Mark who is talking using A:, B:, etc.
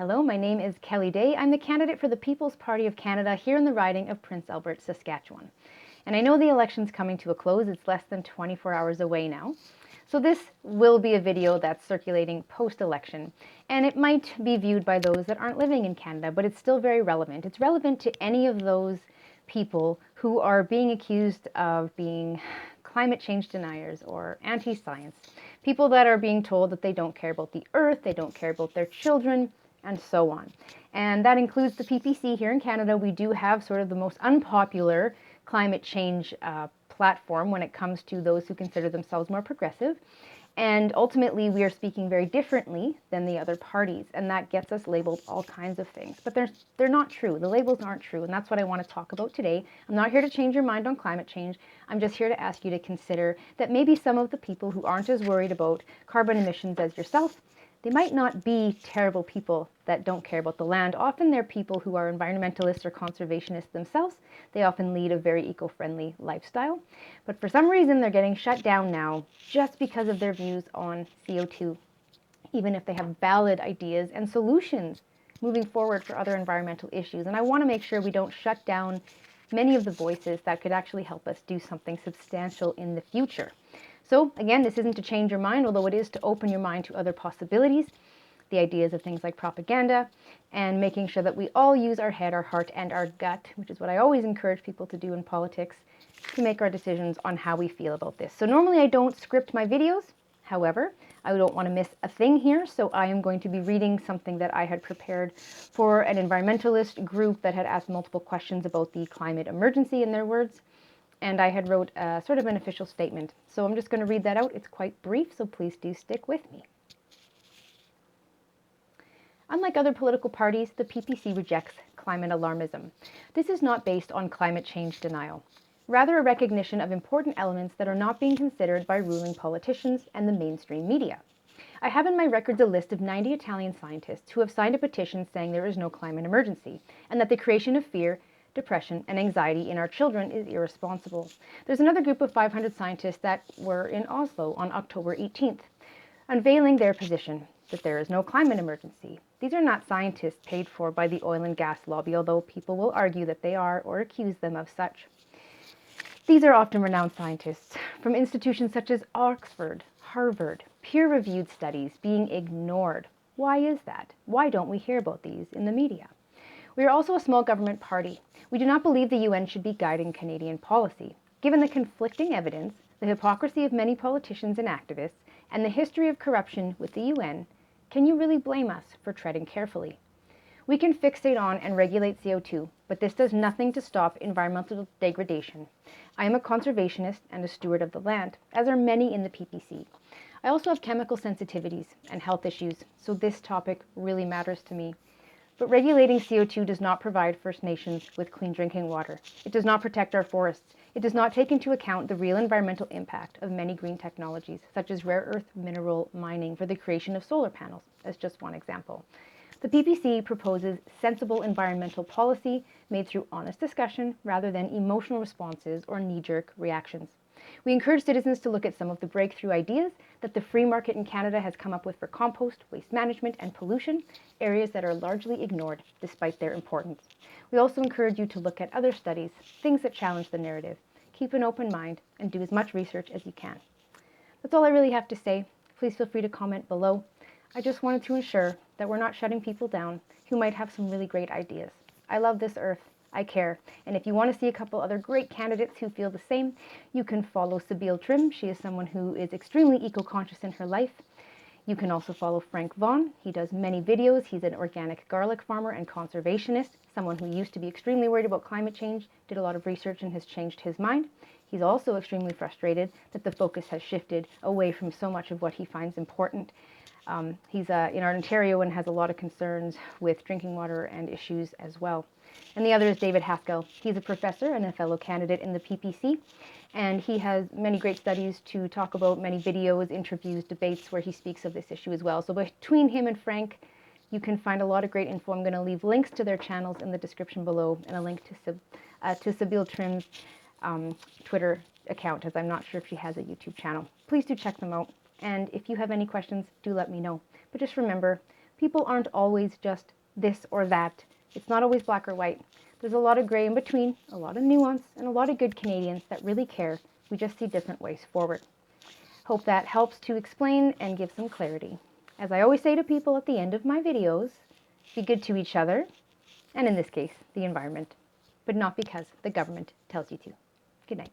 A: Hello, my name is Kelly Day. I'm the candidate for the People's Party of Canada here in the riding of Prince Albert, Saskatchewan. And I know the election's coming to a close. It's less than 24 hours away now. So this will be a video that's circulating post-election, and it might be viewed by those that aren't living in Canada, but it's still very relevant. It's relevant to any of those people who are being accused of being climate change deniers or anti-science, people that are being told that they don't care about the earth, they don't care about their children, and so on. And that includes the PPC here in Canada. We do have sort of the most unpopular climate change platform when it comes to those who consider themselves more progressive. And ultimately, we are speaking very differently than the other parties, and that gets us labeled all kinds of things. But they're not true. The labels aren't true, and that's what I want to talk about today. I'm not here to change your mind on climate change. I'm just here to ask you to consider that maybe some of the people who aren't as worried about carbon emissions as yourself, they might not be terrible people that don't care about the land. Often they're people who are environmentalists or conservationists themselves. They often lead a very eco-friendly lifestyle. But for some reason, they're getting shut down now just because of their views on CO2, even if they have valid ideas and solutions moving forward for other environmental issues. And I want to make sure we don't shut down many of the voices that could actually help us do something substantial in the future. So again, this isn't to change your mind, although it is to open your mind to other possibilities, the ideas of things like propaganda, and making sure that we all use our head, our heart, and our gut, which is what I always encourage people to do in politics, to make our decisions on how we feel about this. So normally I don't script my videos. However, I don't want to miss a thing here, so I am going to be reading something that I had prepared for an environmentalist group that had asked multiple questions about the climate emergency, in their words. And I had wrote sort of an official statement. So I'm just going to read that out. It's quite brief, so please do stick with me. Unlike other political parties, the PPC rejects climate alarmism. This is not based on climate change denial, rather a recognition of important elements that are not being considered by ruling politicians and the mainstream media. I have in my records a list of 90 Italian scientists who have signed a petition saying there is no climate emergency, and that the creation of fear, depression, and anxiety in our children is irresponsible. There's another group of 500 scientists that were in Oslo on October 18th, unveiling their position that there is no climate emergency. These are not scientists paid for by the oil and gas lobby, although people will argue that they are or accuse them of such. These are often renowned scientists from institutions such as Oxford, Harvard, peer-reviewed studies being ignored. Why is that? Why don't we hear about these in the media? We are also a small government party. We do not believe the UN should be guiding Canadian policy. Given the conflicting evidence, the hypocrisy of many politicians and activists, and the history of corruption with the UN, can you really blame us for treading carefully? We can fixate on and regulate CO2, but this does nothing to stop environmental degradation. I am a conservationist and a steward of the land, as are many in the PPC. I also have chemical sensitivities and health issues, so this topic really matters to me. But regulating CO2 does not provide First Nations with clean drinking water. It does not protect our forests. It does not take into account the real environmental impact of many green technologies, such as rare earth mineral mining for the creation of solar panels, as just one example. The PPC proposes sensible environmental policy made through honest discussion rather than emotional responses or knee-jerk reactions. We encourage citizens to look at some of the breakthrough ideas that the free market in Canada has come up with for compost, waste management, and pollution, areas that are largely ignored despite their importance. We also encourage you to look at other studies, things that challenge the narrative. Keep an open mind and do as much research as you can. That's all I really have to say. Please feel free to comment below. I just wanted to ensure that we're not shutting people down who might have some really great ideas. I love this earth. I care. And if you want to see a couple other great candidates who feel the same, you can follow Sabile Trimm. She is someone who is extremely eco-conscious in her life. You can also follow Frank Vaughan. He does many videos. He's an organic garlic farmer and conservationist, someone who used to be extremely worried about climate change, did a lot of research and has changed his mind. He's also extremely frustrated that the focus has shifted away from so much of what he finds important. He's in Ontario and has a lot of concerns with drinking water and issues as well. And the other is David Haskell. He's a professor and a fellow candidate in the PPC, and he has many great studies to talk about, many videos, interviews, debates where he speaks of this issue as well. So between him and Frank, you can find a lot of great info. I'm going to leave links to their channels in the description below and a link to Sabile Trimm's Twitter account, as I'm not sure if she has a YouTube channel. Please do check them out. And if you have any questions, do let me know. But just remember, People aren't always just this or that. It's not always black or white. There's a lot of gray in between, a lot of nuance, and a lot of good Canadians that really care. We just see different ways forward. Hope that helps to explain and give some clarity. As I always say to people at the end of my videos, be good to each other, and in this case, the environment, but not because the government tells you to. Good night.